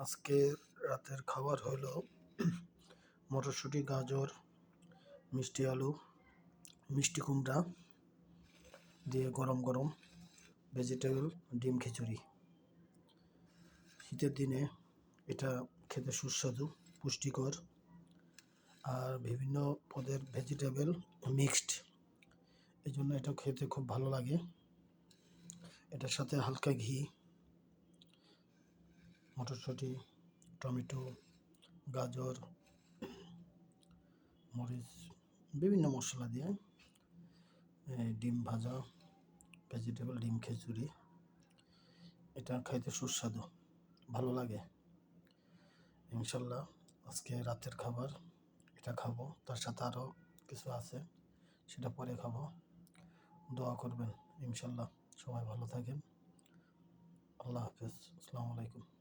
আজকে রাতের খাবার হলো মটরশুঁটি, গাজর, মিষ্টি আলু, মিষ্টি কুমড়া দিয়ে গরম গরম ভেজিটেবল ডিম খিচুড়ি। শীতের দিনে এটা খেতে সুস্বাদু, পুষ্টিকর আর বিভিন্ন পদের ভেজিটেবল মিক্সড, এই জন্য এটা খেতে খুব ভালো লাগে। এটার সাথে হালকা ঘি, মটরশুঁটি, টমেটো, গাজর, মরিচ, বিভিন্ন মশলা দিয়ে ডিম ভাজা, ভেজিটেবল ডিম খিচুড়ি, এটা খাইতে সুস্বাদু, ভালো লাগে। ইনশাল্লাহ আজকে রাতের খাবার এটা খাবো, তার সাথে আরও কিছু আছে, সেটা পরে খাবো। দোয়া করবেন ইনশাল্লাহ। সবাই ভালো থাকেন। আল্লাহ হাফেজ। আসসালামু আলাইকুম।